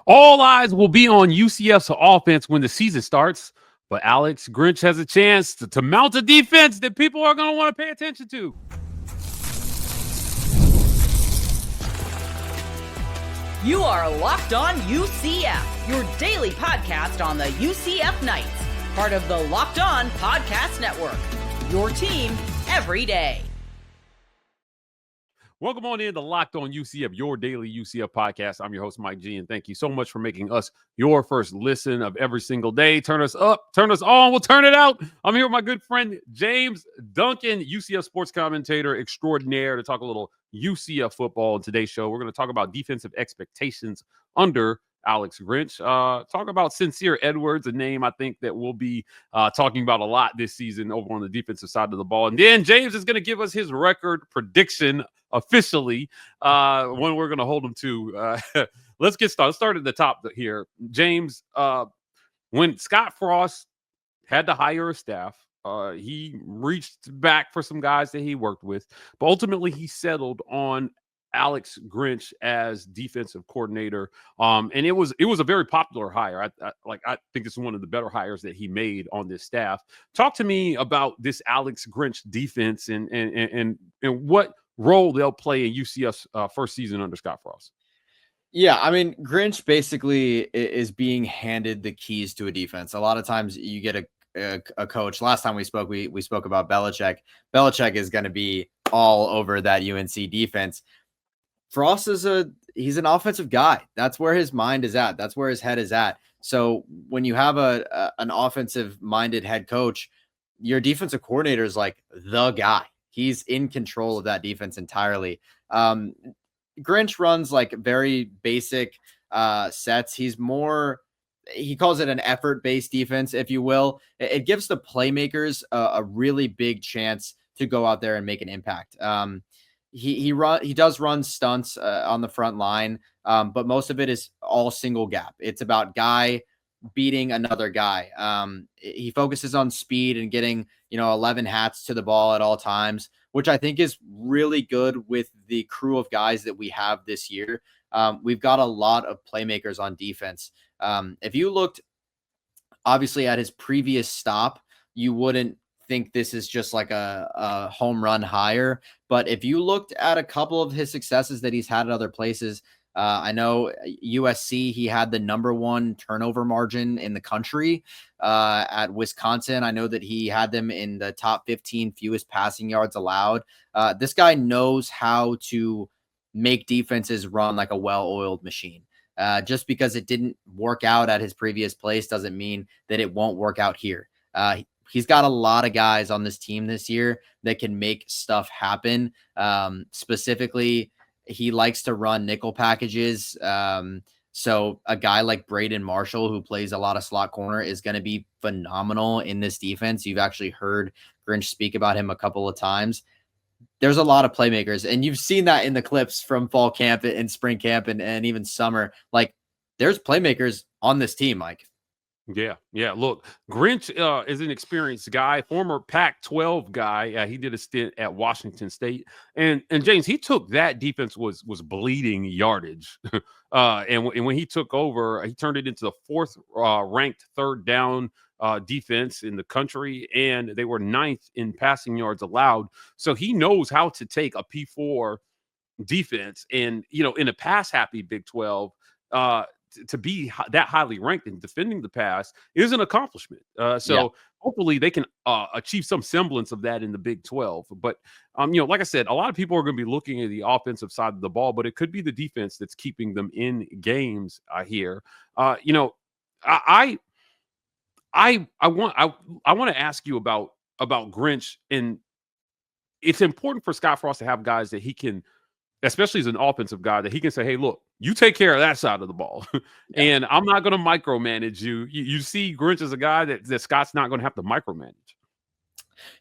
All eyes will be on UCF's offense when the season starts, but Alex Grinch has a chance to mount a defense that people are going to want to pay attention to. You are Locked On UCF, your daily podcast on the UCF Knights, part of the Locked On Podcast Network, your team every day. Welcome on in to Locked On UCF, your daily UCF podcast. I'm your host, Mike G, and thank you so much for making us your first listen of every single day. Turn us up, turn us on, we'll turn it out. I'm here with my good friend, James Duncan, UCF sports commentator extraordinaire, to talk a little UCF football. In today's show, we're going to talk about defensive expectations under Alex Grinch. Talk about Sincere Edwards, a name I think that we'll be talking about a lot this season over on the defensive side of the ball. And then James is going to give us his record prediction officially, when we're going to hold him to. Let's get started. Let's start at the top here. James, when Scott Frost had to hire a staff, he reached back for some guys that he worked with, but ultimately he settled on Alex Grinch as defensive coordinator. And it was a very popular hire. I think it's one of the better hires that he made on this staff. Talk to me about this Alex Grinch defense and what role they'll play in UCF's first season under Scott Frost. Yeah, I mean, Grinch basically is being handed the keys to a defense. A lot of times you get a coach. Last time we spoke, we spoke about Belichick. Belichick is going to be all over that UNC defense. Frost he's an offensive guy. That's where his mind is at. That's where his head is at. So when you have an offensive minded head coach, your defensive coordinator is like the guy. He's in control of that defense entirely. Grinch runs like very basic sets. He calls it an effort-based defense, if you will. It gives the playmakers a really big chance to go out there and make an impact. He does run stunts on the front line, but most of it is all single gap. It's about guy beating another guy. He focuses on speed and getting 11 hats to the ball at all times, which I think is really good with the crew of guys that we have this year. We've got a lot of playmakers on defense. If you looked obviously at his previous stop, you wouldn't think this is just like a home run hire. But if you looked at a couple of his successes that he's had at other places, I know USC, he had the #1 turnover margin in the country. At Wisconsin, I know that he had them in the top 15 fewest passing yards allowed. This guy knows how to make defenses run like a well-oiled machine. Just because it didn't work out at his previous place doesn't mean that it won't work out here. He's got a lot of guys on this team this year that can make stuff happen. Specifically, he likes to run nickel packages. So a guy like Braden Marshall, who plays a lot of slot corner, is going to be phenomenal in this defense. You've actually heard Grinch speak about him a couple of times. There's a lot of playmakers, and you've seen that in the clips from fall camp and spring camp and even summer. Like, there's playmakers on this team, Mike. Yeah. Look, Grinch is an experienced guy, former Pac-12 guy. He did a stint at Washington State, and James, he took that defense was bleeding yardage, and when he took over, he turned it into the fourth ranked third down defense in the country, and they were 9th in passing yards allowed. So he knows how to take a P4 defense, and in a pass happy Big 12. To be that highly ranked in defending the pass is an accomplishment. Hopefully they can achieve some semblance of that in the Big 12. But, like I said, a lot of people are going to be looking at the offensive side of the ball, but it could be the defense that's keeping them in games here. I want to ask you about Grinch, and it's important for Scott Frost to have guys that he can, especially as an offensive guy, that he can say, hey, look, you take care of that side of the ball. And I'm not going to micromanage you. You see Grinch as a guy that Scott's not going to have to micromanage.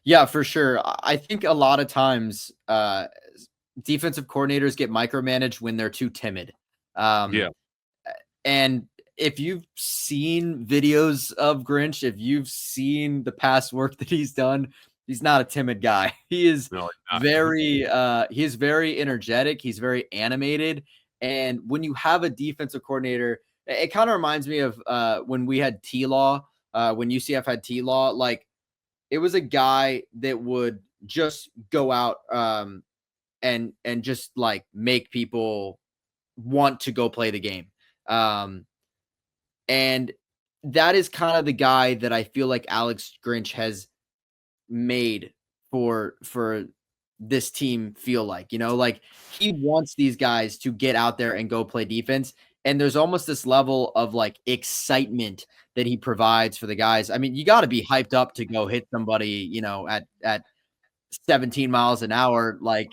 Yeah, for sure. I think a lot of times defensive coordinators get micromanaged when they're too timid. And if you've seen videos of Grinch, if you've seen the past work that he's done, he's not a timid guy. He is very energetic. He's very animated. And when you have a defensive coordinator It kind of reminds me of when we had T-Law, when UCF had T-Law. Like, it was a guy that would just go out and just like make people want to go play the game. And that is kind of the guy that I feel like Alex Grinch has made for this team feel like, like he wants these guys to get out there and go play defense. And there's almost this level of like excitement that he provides for the guys. I mean, you got to be hyped up to go hit somebody, at 17 miles an hour, like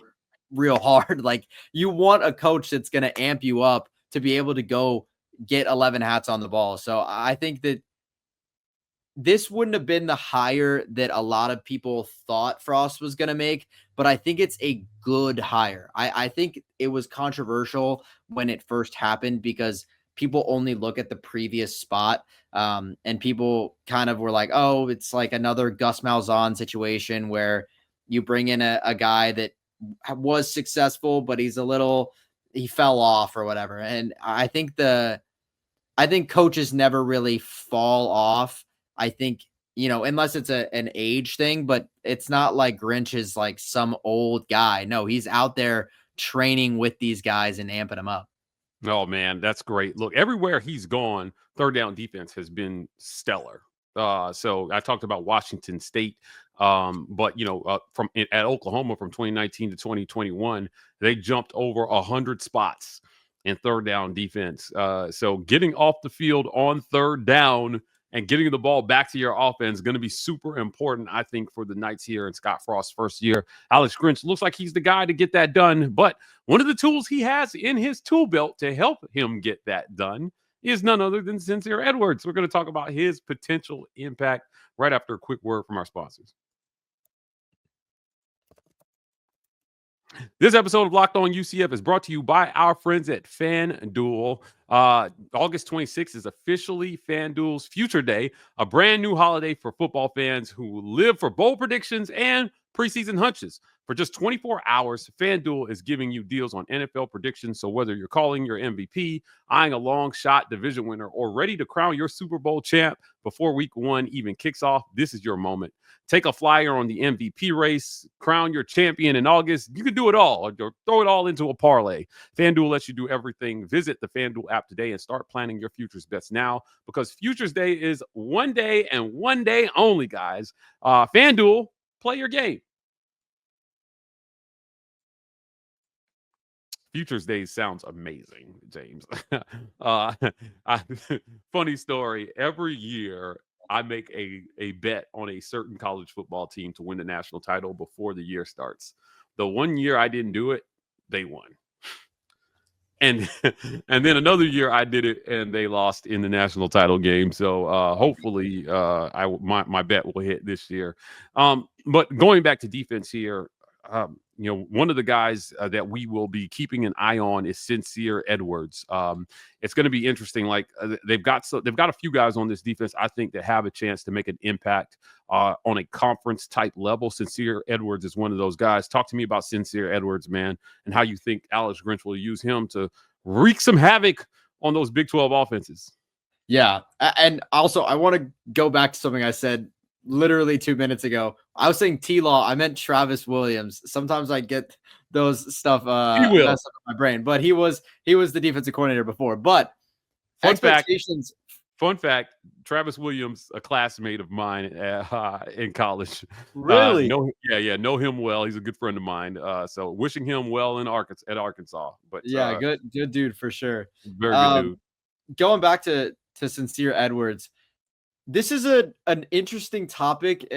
real hard. Like, you want a coach that's going to amp you up to be able to go get 11 hats on the ball. So I think that this wouldn't have been the hire that a lot of people thought Frost was going to make, but I think it's a good hire. I think it was controversial when it first happened because people only look at the previous spot, and people kind of were like, oh, it's like another Gus Malzahn situation where you bring in a guy that was successful, but he fell off or whatever. And I think coaches never really fall off. I think, unless it's an age thing, but it's not like Grinch is like some old guy. No, he's out there training with these guys and amping them up. Oh, man, that's great. Look, everywhere he's gone, third down defense has been stellar. So I talked about Washington State, but at Oklahoma from 2019 to 2021, they jumped over 100 spots in third down defense. So getting off the field on third down and getting the ball back to your offense is going to be super important, I think, for the Knights here in Scott Frost's first year. Alex Grinch looks like he's the guy to get that done, but one of the tools he has in his tool belt to help him get that done is none other than Sincere Edwards. We're going to talk about his potential impact right after a quick word from our sponsors. This episode of Locked On UCF is brought to you by our friends at FanDuel. August 26th is officially FanDuel's Future Day, a brand new holiday for football fans who live for bold predictions and preseason hunches. For just 24 hours, FanDuel is giving you deals on NFL predictions. So whether you're calling your MVP, eyeing a long shot division winner, or ready to crown your Super Bowl champ before week one even kicks off, this is your moment. Take a flyer on the MVP race, crown your champion in August. You can do it all, or throw it all into a parlay. FanDuel lets you do everything. Visit the FanDuel app today and start planning your futures bets now, because Futures Day is one day and one day only, guys. FanDuel, play your game. Futures Days sounds amazing, James. Funny story. Every year, I make a bet on a certain college football team to win the national title before the year starts. The one year I didn't do it, they won. And then another year I did it, and they lost in the national title game. So hopefully my bet will hit this year. But going back to defense here, one of the guys that we will be keeping an eye on is Sincere Edwards. It's going to be interesting. Like they've got a few guys on this defense, I think, that have a chance to make an impact on a conference type level. Sincere Edwards is one of those guys. Talk to me about Sincere Edwards, man, and how you think Alex Grinch will use him to wreak some havoc on those Big 12 offenses. Yeah, and also I want to go back to something I said literally 2 minutes ago. I was saying T-Law. I meant Travis Williams. Sometimes I get those stuff messed up in my brain, but he was the defensive coordinator before. But Fun fact, Travis Williams, a classmate of mine in college. Really? Know him well. He's a good friend of mine. So wishing him well in Arkansas. But yeah, good dude for sure. Very good dude. Going back to Sincere Edwards, this is an interesting topic,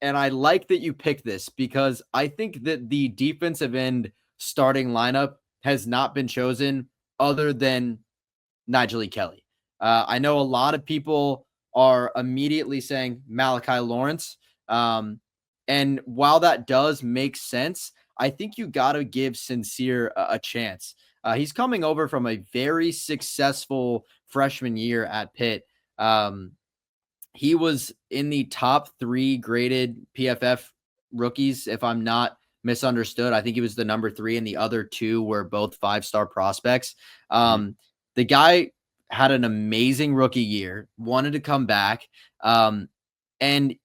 and I like that you picked this because I think that the defensive end starting lineup has not been chosen other than Nigel Kelly. I know a lot of people are immediately saying Malachi Lawrence. And while that does make sense, I think you got to give Sincere a chance. He's coming over from a very successful freshman year at Pitt. He was in the top 3 graded PFF rookies, if I'm not misunderstood. I think he was the number 3, and the other 2 were both 5-star prospects. The guy had an amazing rookie year, wanted to come back. And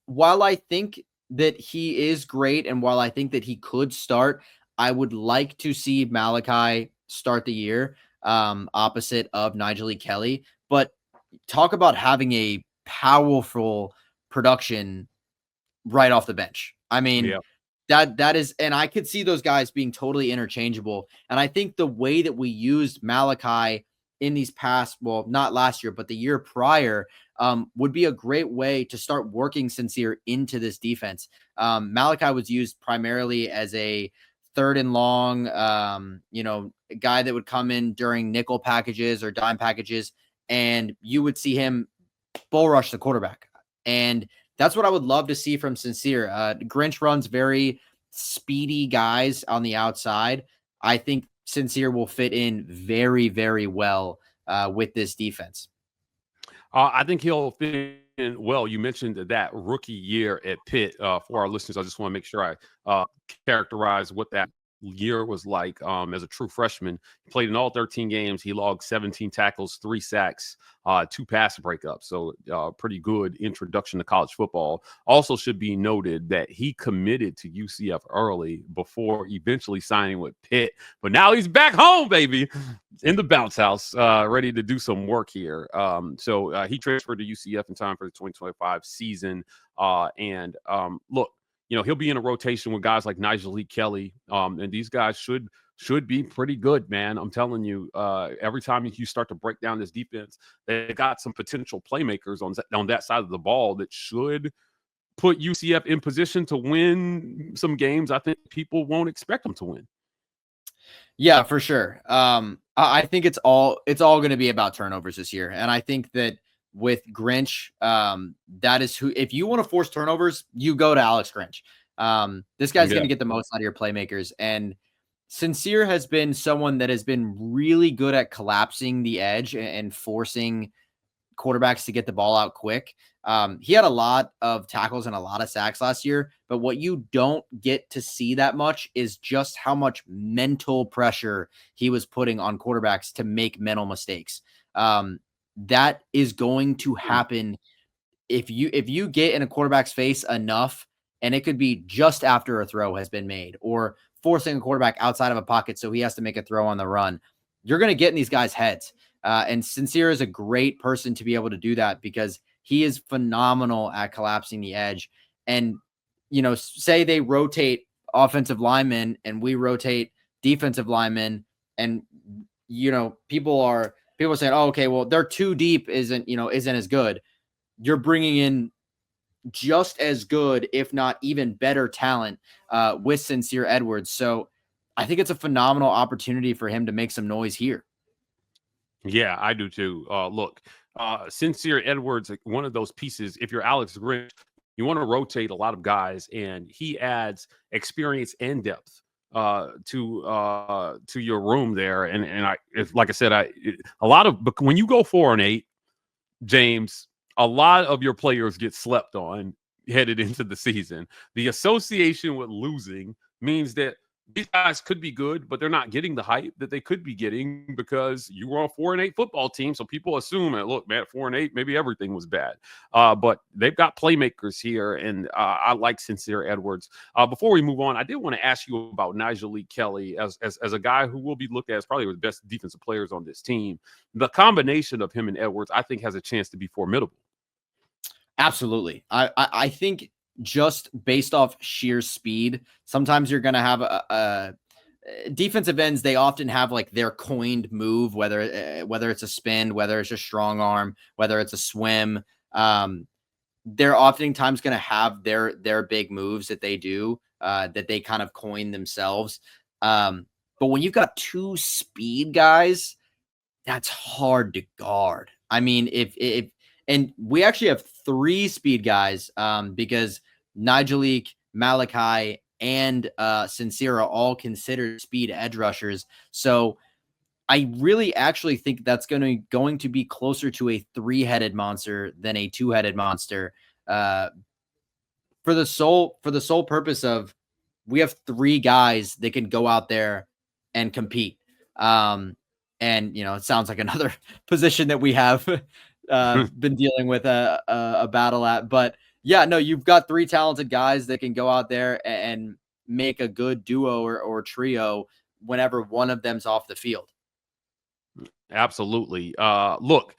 while I think that he is great, and while I think that he could start, I would like to see Malachi start the year opposite of Nigel Kelly. But talk about having a powerful production right off the bench. I mean, Yeah. that is, and I could see those guys being totally interchangeable. And I think the way that we used Malachi in these past, well, not last year, but the year prior, would be a great way to start working Sincere into this defense. Malachi was used primarily as a third and long, guy that would come in during nickel packages or dime packages, and you would see him bull rush the quarterback. And that's what I would love to see from Sincere. Grinch runs very speedy guys on the outside. I think Sincere will fit in very, very well with this defense. I think he'll fit in well. You mentioned that rookie year at Pitt. For our listeners, I just want to make sure I characterize what that year was like as a true freshman. He played in all 13 games. He logged 17 tackles, 3 sacks, 2 pass breakups. So pretty good introduction to college football. Also should be noted that he committed to UCF early before eventually signing with Pitt. But now he's back home, baby, in the bounce house, ready to do some work here. So he transferred to UCF in time for the 2025 season. Look, he'll be in a rotation with guys like Nigel Kelly, and these guys should be pretty good, man. I'm telling you, every time you start to break down this defense, they got some potential playmakers on that side of the ball that should put UCF in position to win some games I think people won't expect them to win. Yeah, for sure. I think it's all going to be about turnovers this year, and I think that with Grinch, that is who, if you want to force turnovers, you go to Alex Grinch. This guy's going to get the most out of your playmakers. And Sincere has been someone that has been really good at collapsing the edge and forcing quarterbacks to get the ball out quick. He had a lot of tackles and a lot of sacks last year, but what you don't get to see that much is just how much mental pressure he was putting on quarterbacks to make mental mistakes. That is going to happen if you get in a quarterback's face enough, and it could be just after a throw has been made or forcing a quarterback outside of a pocket so he has to make a throw on the run. You're going to get in these guys' heads. And Sincere is a great person to be able to do that because he is phenomenal at collapsing the edge. And, say they rotate offensive linemen and we rotate defensive linemen, and, people are saying, oh, okay, well, they're too deep isn't as good. You're bringing in just as good, if not even better talent with Sincere Edwards. So I think it's a phenomenal opportunity for him to make some noise here. Yeah, I do too. Look, Sincere Edwards, one of those pieces, if you're Alex Grinch, you want to rotate a lot of guys, and he adds experience and depth to your room there. And like I said, but when you go 4-8, James, a lot of your players get slept on headed into the season. The association with losing means that these guys could be good, but they're not getting the hype that they could be getting because you were on 4-8 football team. So people assume that, look, man, 4-8, maybe everything was bad. But they've got playmakers here, and I like Sincere Edwards. Before we move on, I did want to ask you about Nigel Kelly as a guy who will be looked at as probably one of the best defensive players on this team. The combination of him and Edwards, I think, has a chance to be formidable. Absolutely. I think just based off sheer speed, sometimes you're going to have a defensive ends. They often have like their coined move, whether it's a spin, whether it's a strong arm, whether it's a swim. They're oftentimes going to have their big moves that they do that they kind of coin themselves. But when you've got 2 speed guys, that's hard to guard. I mean, and we actually have 3 speed guys because Nigel, Malachi, and Sincere are all considered speed edge rushers. So I really actually think that's going to be closer to a 3-headed monster than a 2-headed monster for the sole purpose of we have 3 guys that can go out there and compete. And And, it sounds like another position that we have been dealing with a battle at. But yeah, no, you've got 3 talented guys that can go out there and make a good duo or trio whenever one of them's off the field. Absolutely. Look,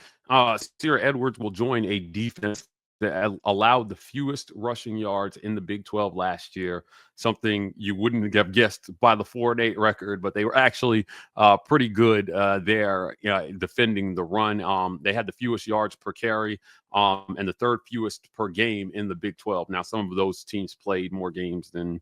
Sierra Edwards will join a defense that allowed the fewest rushing yards in the Big 12 last year, something you wouldn't have guessed by the 4-8 record, but they were actually pretty good there defending the run. They had the fewest yards per carry and the 3rd fewest per game in the Big 12. Now, some of those teams played more games than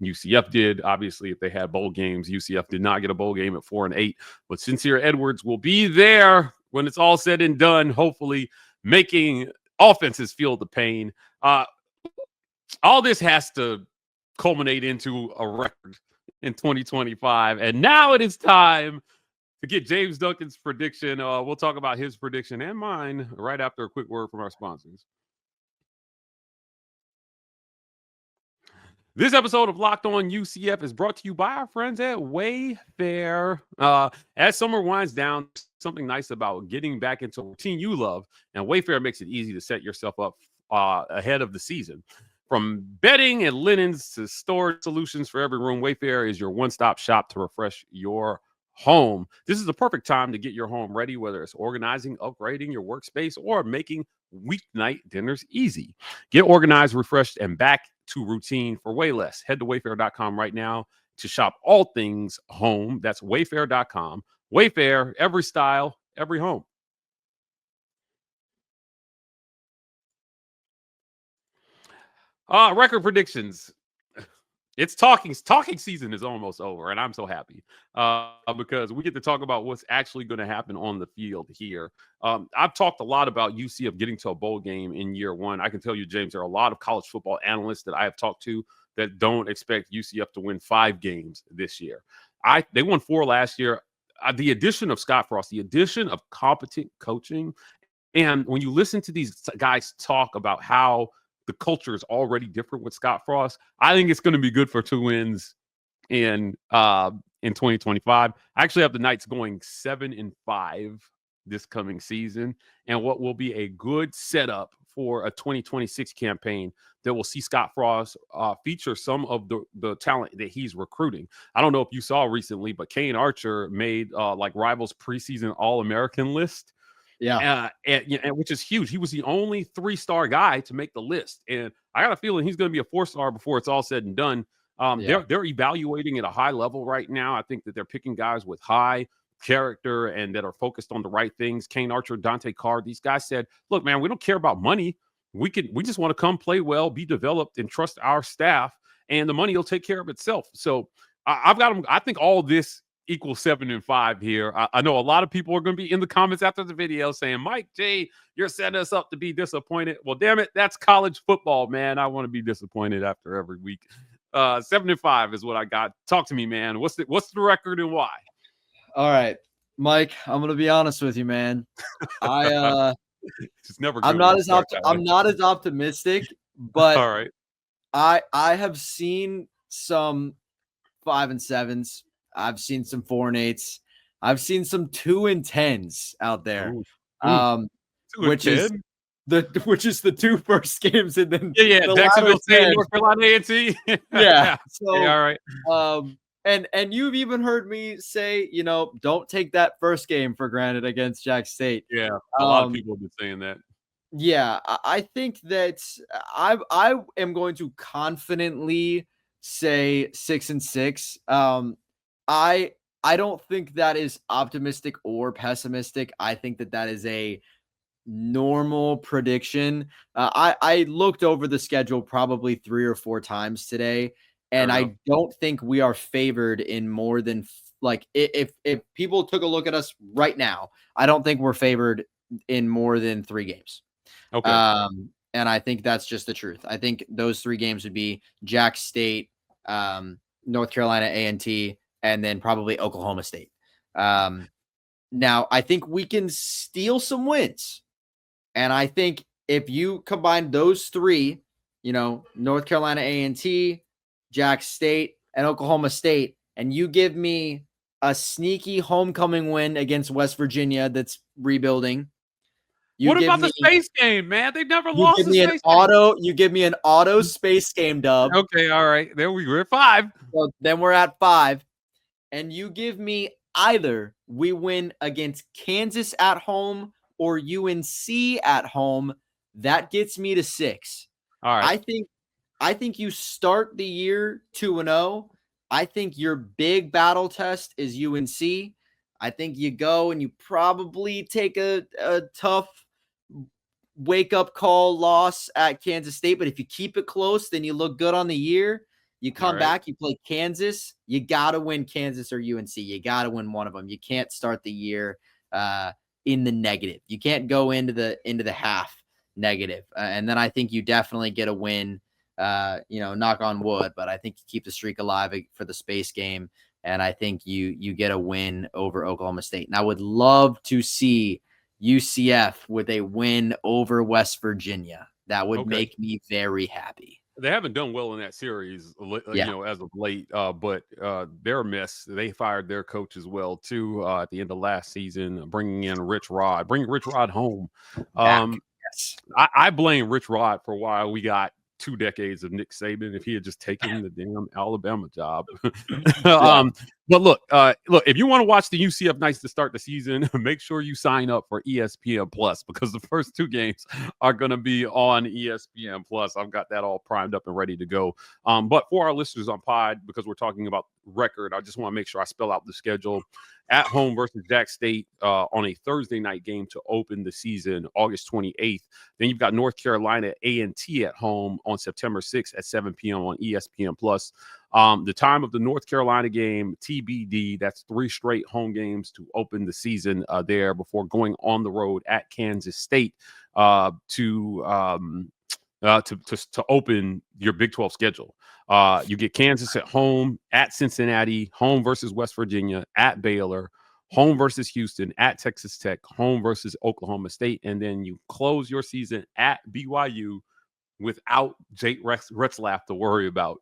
UCF did. Obviously, if they had bowl games, UCF did not get a bowl game at 4-8. But Sincere Edwards will be there when it's all said and done, hopefully making offenses feel the pain. All this has to culminate into a record in 2025. And now it is time to get James Duncan's prediction. We'll talk about his prediction and mine right after a quick word from our sponsors. This episode of Locked On UCF is brought to you by our friends at Wayfair. As summer winds down, something nice about getting back into a routine you love, and Wayfair makes it easy to set yourself up ahead of the season. From bedding and linens to storage solutions for every room, Wayfair is your one-stop shop to refresh your home. This is the perfect time to get your home ready, whether it's organizing, upgrading your workspace, or making weeknight dinners easy. Get organized, refreshed, and back to routine for way less. Head to wayfair.com right now to shop all things home. That's wayfair.com. Wayfair, every style, every home. Record predictions. It's talking season is almost over, and I'm so happy because we get to talk about what's actually going to happen on the field here. I've talked a lot about UCF getting to a bowl game in year one. I can tell you, James, there are a lot of college football analysts that I have talked to that don't expect UCF to win 5 games this year. They won 4 last year. The addition of Scott Frost, the addition of competent coaching, and when you listen to these guys talk about how the culture is already different with Scott Frost, I think it's going to be good for 2 wins in 2025. I actually have the Knights going 7-5 this coming season, and what will be a good setup for a 2026 campaign that will see Scott Frost feature some of the talent that he's recruiting. I don't know if you saw recently, but Kane Archer made like Rivals preseason All-American list. Yeah. And which is huge. He was the only 3-star guy to make the list. And I got a feeling he's going to be a 4-star before it's all said and done. They're evaluating at a high level right now. I think that they're picking guys with high character and that are focused on the right things. Kane Archer, Dante Carr, these guys said, look, man, we don't care about money. We just want to come play well, be developed, and trust our staff, and the money will take care of itself. So I've got them. I think all this equals 7-5 here. I know a lot of people are going to be in the comments after the video saying, Mike J, you're setting us up to be disappointed. Well, damn it, that's college football, man. I want to be disappointed after every week. 7-5 is what I got. Talk to me, man. What's the record and why? All right, Mike, I'm going to be honest with you, man. It's never. I'm not as optimistic, but all right. I have seen some 5-7s. I've seen some 4-8s. I've seen some 2-10s out there. Which is the 2 first games and then Jacksonville State, North Carolina A&T. Yeah. So all right. And you've even heard me say, don't take that first game for granted against Jack State. Yeah, a lot of people have been saying that. Yeah, I think that I am going to confidently say 6-6. I don't think that is optimistic or pessimistic. I think that is a normal prediction. I looked over the schedule probably 3 or 4 times today, and I don't think we are favored in more than if people took a look at us right now, I don't think we're favored in more than 3 games. Okay. And I think that's just the truth. I think those 3 games would be Jack State, North Carolina A&T, and then probably Oklahoma State. Now, I think we can steal some wins. And I think if you combine those 3, North Carolina A&T, Jack State, and Oklahoma State, and you give me a sneaky homecoming win against West Virginia that's rebuilding. What about the space game, man? They've never lost a space game. You give me an auto space game dub. Okay, all right. There we go. We're at 5. So then we're at 5. And you give me either we win against Kansas at home or UNC at home. That gets me to 6. All right. I think you start the year 2-0. I think your big battle test is UNC. I think you go and you probably take a tough wake-up call loss at Kansas State. But if you keep it close, then you look good on the year. You come back, you play Kansas. You got to win Kansas or UNC. You got to win one of them. You can't start the year in the negative. You can't go into the half negative. And then I think you definitely get a win, knock on wood, but I think you keep the streak alive for the space game. And I think you get a win over Oklahoma State. And I would love to see UCF with a win over West Virginia. That would make me very happy. They haven't done well in that series, as of late, but they're a mess. They fired their coach as well, too, at the end of last season, bringing in Rich Rod. Bring Rich Rod home. Yes. I blame Rich Rod for why we got 2 decades of Nick Saban if he had just taken the damn Alabama job. But look, if you want to watch the UCF Knights to start the season, make sure you sign up for ESPN Plus because the first 2 games are going to be on ESPN Plus. I've got that all primed up and ready to go. But for our listeners on pod, because we're talking about record, I just want to make sure I spell out the schedule. At home versus Jack State on a Thursday night game to open the season, August 28th. Then you've got North Carolina A&T at home on September 6th at 7 p.m. on ESPN+. The time of the North Carolina game, TBD, that's 3 straight home games to open the season there before going on the road at Kansas State to open your Big 12 schedule. You get Kansas at home, at Cincinnati, home versus West Virginia, at Baylor, home versus Houston, at Texas Tech, home versus Oklahoma State, and then you close your season at BYU without Jake Retzlaff to worry about.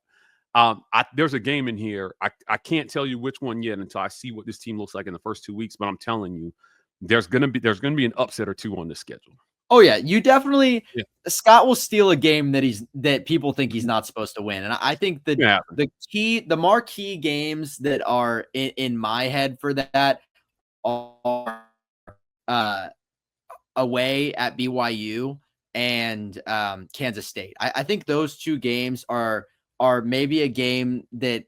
There's a game in here. I can't tell you which one yet until I see what this team looks like in the first 2 weeks, but I'm telling you, there's gonna be an upset or 2 on this schedule. Oh yeah, you definitely. Yeah. Scott will steal a game that people think he's not supposed to win, and I think the marquee games that are in my head for that are away at BYU and Kansas State. I think those 2 games are maybe a game that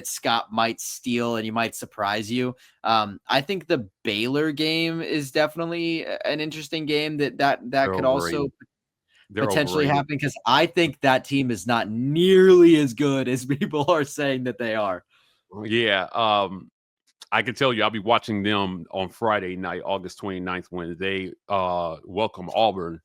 Scott might steal and he might surprise you. I think the Baylor game is definitely an interesting game that could also potentially happen because I think that team is not nearly as good as people are saying that they are. Yeah. I can tell you I'll be watching them on Friday night, August 29th, when they welcome Auburn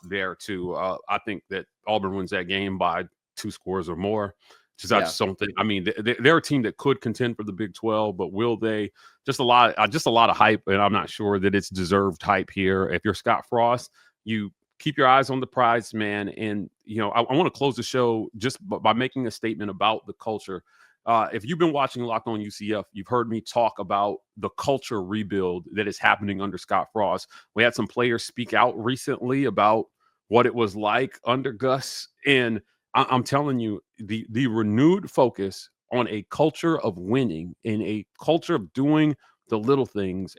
there too. I think that Auburn wins that game by 2 scores or more. Just something. I mean, they're a team that could contend for the Big 12, but will they? Just a lot of hype, and I'm not sure that it's deserved hype here. If you're Scott Frost, you keep your eyes on the prize, man. And I want to close the show just by making a statement about the culture. If you've been watching Locked On UCF, you've heard me talk about the culture rebuild that is happening under Scott Frost. We had some players speak out recently about what it was like under Gus, and I'm telling you, the renewed focus on a culture of winning and a culture of doing the little things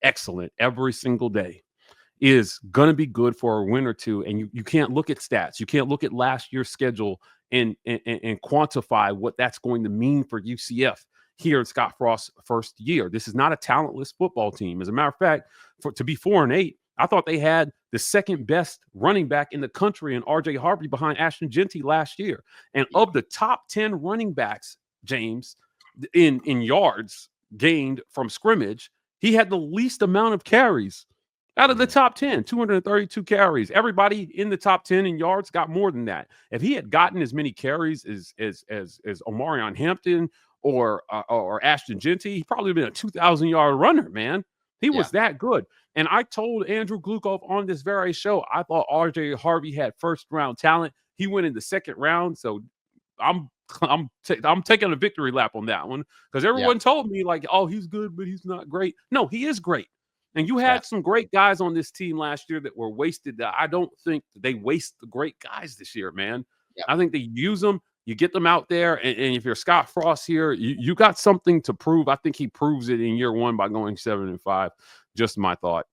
excellent every single day is going to be good for a win or 2. And you can't look at stats. You can't look at last year's schedule and quantify what that's going to mean for UCF here in Scott Frost's first year. This is not a talentless football team. As a matter of fact, to be 4-8, I thought they had the second best running back in the country in RJ Harvey behind Ashton Genty last year. And of the top 10 running backs, James, in yards gained from scrimmage, he had the least amount of carries out of the top 10, 232 carries. Everybody in the top 10 in yards got more than that. If he had gotten as many carries as Omarion Hampton or Ashton Genty, he probably been a 2,000-yard runner, man. He was that good. And I told Andrew Gluchov on this very show, I thought RJ Harvey had first-round talent. He went in the second round, so I'm I'm taking a victory lap on that one because everyone told me like, oh, he's good, but he's not great. No, he is great. And you had some great guys on this team last year that were wasted. I don't think they waste the great guys this year, man. I think they use them. You get them out there, and if you're Scott Frost here, you got something to prove. I think he proves it in year one by going 7-5. Just my thought.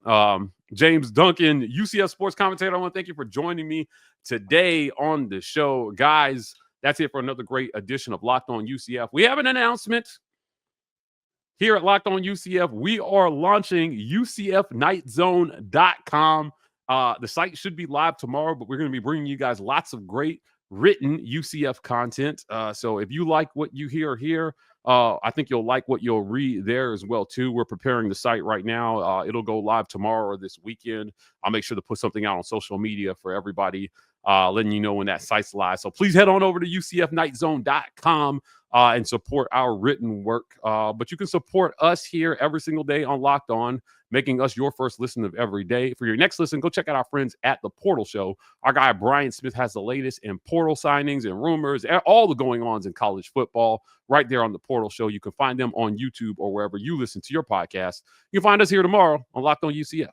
James Duncan, UCF sports commentator, I want to thank you for joining me today on the show. Guys, that's it for another great edition of Locked On UCF. We have an announcement here at Locked On UCF. We are launching UCFKnightZone.com. The site should be live tomorrow, but we're going to be bringing you guys lots of great written UCF content. So if you like what you hear here, I think you'll like what you'll read there as well, too. We're preparing the site right now. It'll go live tomorrow or this weekend. I'll make sure to put something out on social media for everybody, letting you know when that site's live. So please head on over to UCFKnightZone.com and support our written work. But you can support us here every single day on Locked On, making us your first listen of every day. For your next listen, go check out our friends at The Portal Show. Our guy Brian Smith has the latest in portal signings and rumors, all the going-ons in college football right there on The Portal Show. You can find them on YouTube or wherever you listen to your podcast. You can find us here tomorrow on Locked On UCF.